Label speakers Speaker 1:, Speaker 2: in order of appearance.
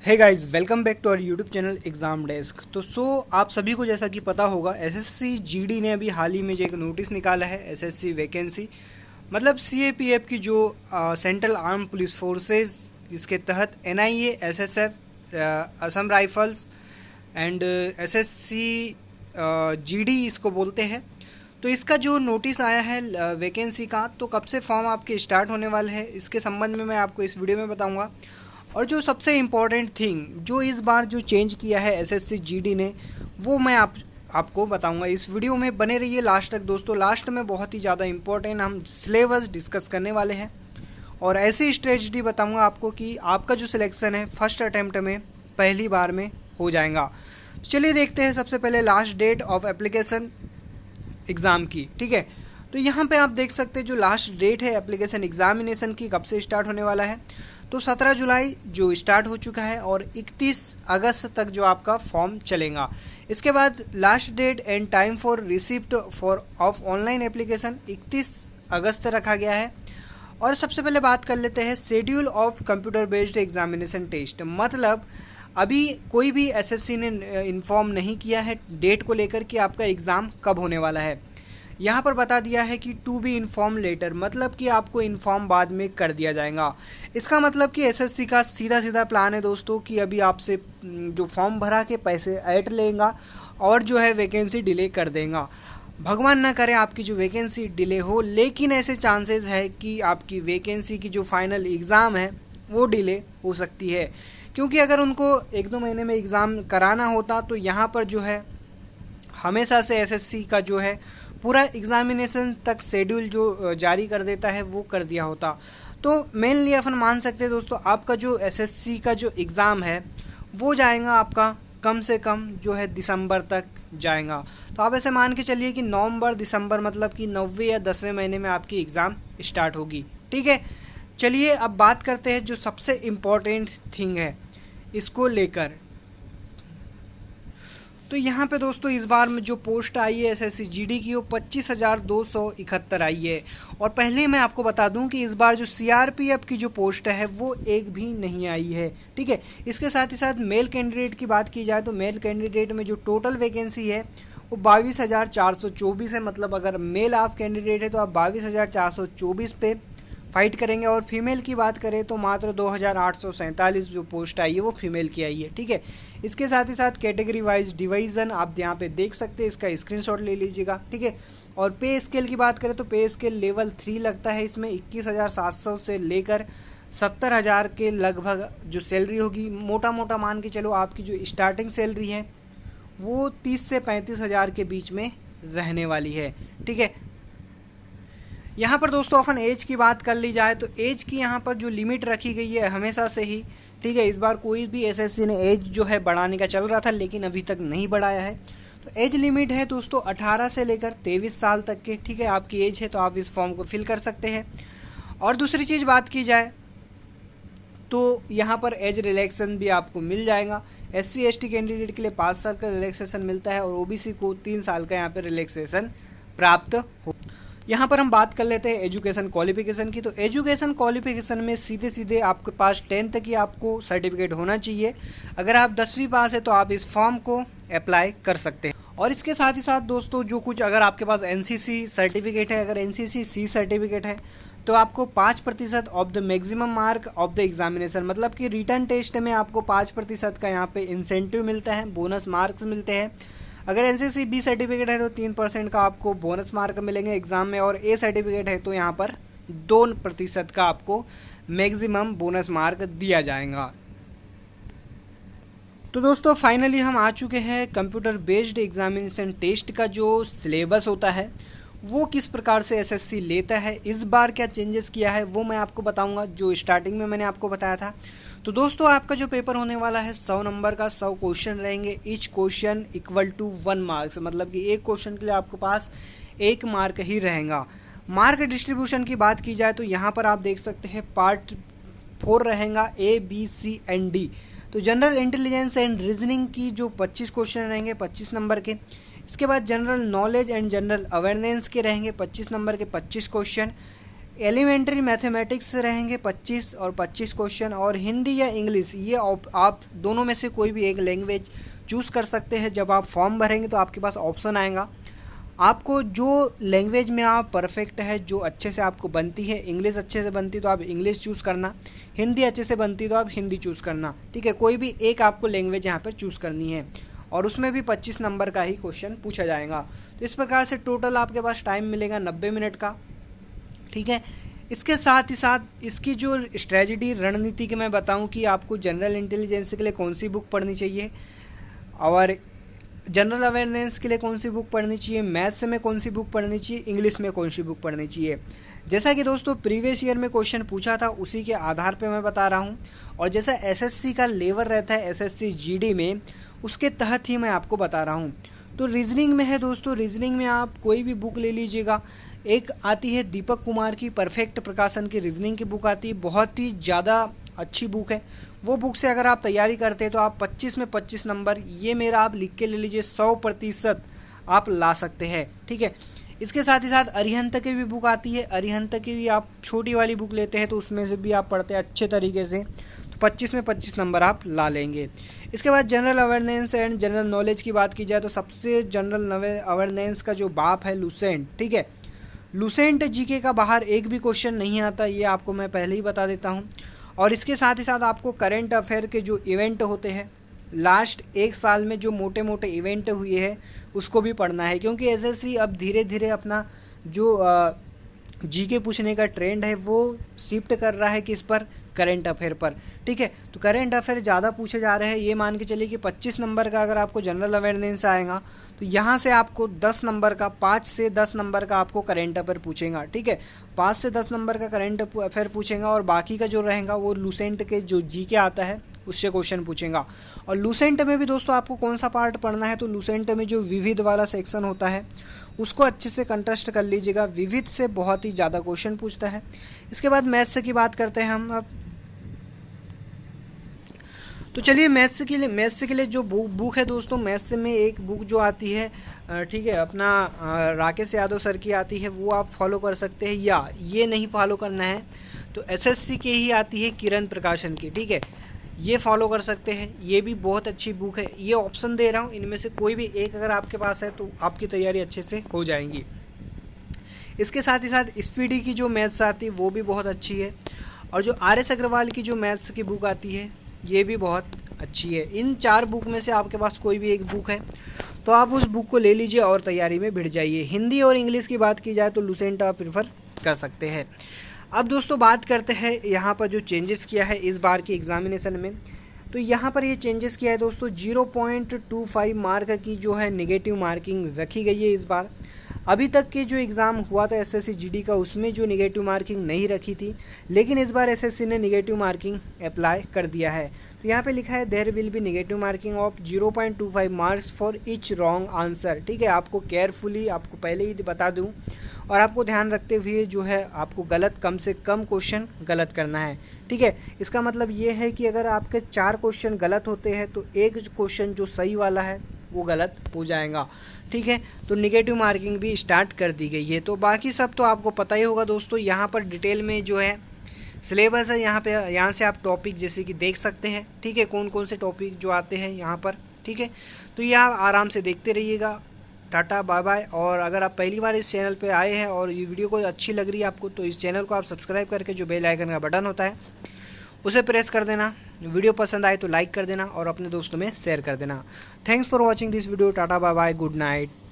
Speaker 1: Hey guys, welcome back to our YouTube channel exam desk. तो आप सभी को जैसा कि पता होगा, एसएससी जीडी ने अभी हाल ही में जो एक नोटिस निकाला है एसएससी वैकेंसी, मतलब सीएपीएफ की जो सेंट्रल आर्म पुलिस फोर्सेस, इसके तहत NIA, SSF, Assam rifles and SSC GD इसको बोलते हैं। तो इसका जो नोटिस आया है वैकेंसी का, तो कब से फॉर्म आपके स्टार्ट होने वाले हैं इसके संबंध में मैं आपको इस वीडियो में बताऊंगा। और जो सबसे इम्पॉर्टेंट थिंग जो इस बार जो चेंज किया है एसएससी जीडी ने, वो मैं आपको बताऊंगा। इस वीडियो में बने रहिए लास्ट तक दोस्तों। लास्ट में बहुत ही ज़्यादा इम्पोर्टेंट हम सिलेबस डिस्कस करने वाले हैं और ऐसी स्ट्रेटजी बताऊंगा आपको कि आपका जो सिलेक्शन है फर्स्ट अटैम्प्ट में पहली बार में हो जाएगा। चलिए देखते हैं सबसे पहले last date of application exam की। ठीक है, तो यहाँ पे आप देख सकते हैं जो लास्ट डेट है एप्लीकेशन एग्जामिनेशन की, कब से स्टार्ट होने वाला है। तो 17 जुलाई जो स्टार्ट हो चुका है और 31 अगस्त तक जो आपका फॉर्म चलेगा। इसके बाद last date and time for receipt for of online application 31 अगस्त रखा गया है। और सबसे पहले बात कर लेते हैं schedule of computer based examination test. मतलब अभी कोई भी एसएससी ने इन्फॉर्म नहीं किया है डेट को लेकर कि आपका एग्ज़ाम कब होने वाला है। यहाँ पर बता दिया है कि टू बी इन्फॉर्म लेटर, मतलब कि आपको इन्फॉर्म बाद में कर दिया जाएगा। इसका मतलब कि एसएससी का सीधा सीधा प्लान है दोस्तों कि अभी आपसे जो फॉर्म भरा के पैसे ऐड लेगा और जो है वैकेंसी डिले कर देगा। भगवान ना करे आपकी जो वैकेंसी डिले हो, लेकिन ऐसे चांसेस है कि आपकी वैकेंसी की जो फाइनल एग्ज़ाम है वो डिले हो सकती है। क्योंकि अगर उनको 1-2 महीने में एग्ज़ाम कराना होता तो यहाँ पर जो है हमेशा से एसएससी का जो है पूरा एग्ज़ामिनेशन तक शेड्यूल जो जारी कर देता है वो कर दिया होता। तो मेनली अपन मान सकते हैं दोस्तों आपका जो एसएससी का जो एग्ज़ाम है वो जाएगा आपका कम से कम जो है दिसंबर तक जाएगा। तो आप ऐसे मान के चलिए कि नवंबर दिसंबर, मतलब कि 9वें या 10वें महीने में आपकी एग्ज़ाम स्टार्ट होगी। ठीक है, चलिए अब बात करते हैं जो सबसे इम्पोर्टेंट थिंग है इसको लेकर। तो यहाँ पे दोस्तों इस बार में जो पोस्ट आई है एसएससी जीडी की वो 25,271 आई है। और पहले मैं आपको बता दूं कि इस बार जो सीआरपीएफ की जो पोस्ट है वो एक भी नहीं आई है। ठीक है, इसके साथ ही साथ मेल कैंडिडेट की बात की जाए तो मेल कैंडिडेट में जो टोटल वैकेंसी है वो 22,424 है। मतलब अगर मेल आप कैंडिडेट है तो आप 22,424 पे फाइट करेंगे। और फीमेल की बात करें तो मात्र 2,847 जो पोस्ट आई है वो फीमेल की आई है। ठीक है, इसके साथ ही साथ कैटेगरी वाइज डिवीज़न आप यहाँ पे देख सकते हैं, इसका स्क्रीनशॉट ले लीजिएगा। ठीक है, और पे स्केल की बात करें तो पे स्केल लेवल 3 लगता है। इसमें 21,700 से लेकर 70,000 के लगभग जो सैलरी होगी। मोटा मोटा मान के चलो आपकी जो स्टार्टिंग सैलरी है वो 30 से 35,000 के बीच में रहने वाली है। ठीक है, यहाँ पर दोस्तों अपन एज की बात कर ली जाए तो एज की यहाँ पर जो लिमिट रखी गई है हमेशा से ही, ठीक है, इस बार कोई भी एसएससी ने एज जो है बढ़ाने का चल रहा था लेकिन अभी तक नहीं बढ़ाया है। तो एज लिमिट है दोस्तों 18 से लेकर 23 साल तक के। ठीक है, आपकी एज है तो आप इस फॉर्म को फिल कर सकते हैं। और दूसरी चीज़ बात की जाए तो यहाँ पर एज रिलैक्सेशन भी आपको मिल जाएगा। SC ST कैंडिडेट के लिए 5 साल का रिलैक्सेशन मिलता है और OBC को 3 साल का यहाँ पर रिलैक्सेशन प्राप्त हो। यहाँ पर हम बात कर लेते हैं एजुकेशन क्वालिफिकेशन की। तो एजुकेशन क्वालिफिकेशन में सीधे सीधे आपके पास 10th तक ही आपको सर्टिफिकेट होना चाहिए। अगर आप 10वीं पास है तो आप इस फॉर्म को अप्लाई कर सकते हैं। और इसके साथ ही साथ दोस्तों जो कुछ अगर आपके पास NCC सर्टिफिकेट है, अगर NCC C सर्टिफिकेट है तो आपको 5% of the maximum mark of the examination, मतलब कि रिटर्न टेस्ट में आपको 5% का यहाँ पे इंसेंटिव मिलता है, बोनस मार्क्स मिलते हैं। अगर NCC B सर्टिफिकेट है तो 3% का आपको बोनस मार्क मिलेंगे एग्ज़ाम में, और A सर्टिफिकेट है तो यहाँ पर 2% का आपको मैक्सिमम बोनस मार्क दिया जाएगा। तो दोस्तों फाइनली हम आ चुके हैं कंप्यूटर बेस्ड एग्जामिनेशन टेस्ट का जो सिलेबस होता है वो किस प्रकार से एसएससी लेता है, इस बार क्या चेंजेस किया है वो मैं आपको बताऊंगा, जो स्टार्टिंग में मैंने आपको बताया था। तो दोस्तों आपका जो पेपर होने वाला है 100 नंबर का, 100 क्वेश्चन रहेंगे। Each question equal to 1 marks, मतलब कि एक क्वेश्चन के लिए आपके पास 1 मार्क ही रहेगा। मार्क डिस्ट्रीब्यूशन की बात की जाए तो यहाँ पर आप देख सकते हैं पार्ट 4 रहेगा A B C and D। तो जनरल इंटेलिजेंस एंड रीजनिंग की जो 25 क्वेश्चन रहेंगे 25 नंबर के। इसके बाद general knowledge and general awareness के रहेंगे 25 नंबर के 25 क्वेश्चन। एलिमेंट्री मैथमेटिक्स रहेंगे 25 और 25 क्वेश्चन, और हिंदी या इंग्लिश ये आप दोनों में से कोई भी एक लैंग्वेज चूज़ कर सकते हैं। जब आप फॉर्म भरेंगे तो आपके पास ऑप्शन आएगा, आपको जो लैंग्वेज में आप परफेक्ट है, जो अच्छे से आपको बनती है, इंग्लिश अच्छे से बनती तो आप इंग्लिश चूज़ करना, हिंदी अच्छे से बनती तो आप हिंदी चूज़ करना, ठीक है। कोई भी एक आपको लैंग्वेज यहाँ पर चूज़ करनी है, और उसमें भी 25 नंबर का ही क्वेश्चन पूछा जाएगा। तो इस प्रकार से टोटल आपके पास टाइम मिलेगा 90 मिनट का, ठीक है। इसके साथ ही साथ इसकी जो स्ट्रेटजी रणनीति की मैं बताऊं कि आपको जनरल इंटेलिजेंस के लिए कौन सी बुक पढ़नी चाहिए, और जनरल अवेयरनेस के लिए कौन सी बुक पढ़नी चाहिए, मैथ्स में कौन सी बुक पढ़नी चाहिए, इंग्लिश में कौन सी बुक पढ़नी चाहिए। जैसा कि दोस्तों प्रीवियस ईयर में क्वेश्चन पूछा था उसी के आधार पे मैं बता रहा हूँ, और जैसा एसएससी का लेवल रहता है एसएससी जीडी में, उसके तहत ही मैं आपको बता रहा हूँ। तो रीजनिंग में है दोस्तों, रीजनिंग में आप कोई भी बुक ले लीजिएगा। एक आती है दीपक कुमार की परफेक्ट प्रकाशन की रीजनिंग की बुक आती है, बहुत ही ज़्यादा अच्छी बुक है। वो बुक से अगर आप तैयारी करते हैं तो आप 25 में 25 नंबर, ये मेरा आप लिख के ले लीजिए, 100% आप ला सकते हैं, ठीक है। इसके साथ ही साथ अरिहंत की भी बुक आती है, अरिहंत की भी आप छोटी वाली बुक लेते हैं तो उसमें से भी आप पढ़ते हैं अच्छे तरीके से, तो 25 में 25 नंबर आप ला लेंगे। इसके बाद general awareness and general knowledge की बात की जाए तो सबसे जनरल अवेयरनेस का जो बाप है लुसेंट, ठीक है। लुसेंट जीके का बाहर एक भी क्वेश्चन नहीं आता, ये आपको मैं पहले ही बता देता हूँ। और इसके साथ ही साथ आपको करंट अफेयर के जो इवेंट होते हैं लास्ट एक साल में, जो मोटे मोटे इवेंट हुए हैं उसको भी पढ़ना है, क्योंकि एसएससी अब धीरे धीरे अपना जो जीके पूछने का ट्रेंड है वो शिफ्ट कर रहा है किस पर, करंट अफेयर पर, ठीक है। तो करंट अफेयर ज़्यादा पूछे जा रहे हैं, ये मान के चलिए कि 25 नंबर का अगर आपको जनरल अवेयरनेस आएगा तो यहाँ से आपको 10 नंबर का, 5 से 10 नंबर का आपको करंट अफेयर पूछेगा, ठीक है। 5 से 10 नंबर का करंट अफेयर पूछेगा, और बाकी का जो रहेगा वो लुसेंट के जो जीके आता है उससे क्वेश्चन पूछेगा। और लुसेंट में भी दोस्तों आपको कौन सा पार्ट पढ़ना है, तो लुसेंट में जो विविध वाला सेक्शन होता है उसको अच्छे से कंटेस्ट कर लीजिएगा, विविध से बहुत ही ज़्यादा क्वेश्चन पूछता है। इसके बाद मैथ्स की बात करते हैं हम अब। तो चलिए मैथ्स के लिए जो बुक है दोस्तों, मैथ्स में एक बुक जो आती है, ठीक है, अपना राकेश यादव सर की आती है, वो आप फॉलो कर सकते हैं, या ये नहीं फॉलो करना है तो एसएससी के ही आती है किरण प्रकाशन की, ठीक है, ये फॉलो कर सकते हैं। ये भी बहुत अच्छी बुक है, ये ऑप्शन दे रहा हूँ, इनमें से कोई भी एक अगर आपके पास है तो आपकी तैयारी अच्छे से हो जाएंगी। इसके साथ ही साथ स्पीडी की जो मैथ्स आती है वो भी बहुत अच्छी है, और जो आर.एस. अग्रवाल की जो मैथ्स की बुक आती है ये भी बहुत अच्छी है। इन 4 बुक में से आपके पास कोई भी एक बुक है तो आप उस बुक को ले लीजिए और तैयारी में भिड़ जाइए। हिंदी और इंग्लिश की बात की जाए तो लुसेंट आप प्रेफर कर सकते हैं। अब दोस्तों बात करते हैं यहाँ पर जो चेंजेस किया है इस बार की एग्जामिनेशन में। तो यहाँ पर ये चेंजेस किया है दोस्तों, 0.25 मार्क की जो है नेगेटिव मार्किंग रखी गई है इस बार। अभी तक के जो एग्ज़ाम हुआ था एसएससी जीडी का उसमें जो नेगेटिव मार्किंग नहीं रखी थी, लेकिन इस बार एसएससी ने नेगेटिव मार्किंग अप्लाई कर दिया है। तो यहाँ पे लिखा है there will be negative marking of 0.25 marks for each wrong answer, ठीक है। आपको केयरफुली, आपको पहले ही बता दूँ और आपको ध्यान रखते हुए जो है आपको गलत, कम से कम क्वेश्चन गलत करना है, ठीक है। इसका मतलब ये है कि अगर आपके 4 क्वेश्चन गलत होते हैं तो एक क्वेश्चन जो सही वाला है वो गलत हो जाएगा, ठीक है। तो नेगेटिव मार्किंग भी स्टार्ट कर दी गई है। तो बाकी सब तो आपको पता ही होगा दोस्तों। यहाँ पर डिटेल में जो है सिलेबस है, यहाँ से आप टॉपिक जैसे कि देख सकते हैं, ठीक है, कौन कौन से टॉपिक जो आते हैं यहाँ पर, ठीक है। तो ये आप आराम से देखते रहिएगा। Tata bye bye. और अगर आप पहली बार इस चैनल पे आए हैं और ये वीडियो को अच्छी लग रही है आपको, तो इस चैनल को आप सब्सक्राइब करके जो बेल आइकन का बटन होता है उसे प्रेस कर देना। वीडियो पसंद आए तो लाइक कर देना और अपने दोस्तों में शेयर कर देना। Thanks for watching this video. Tata bye bye, good night.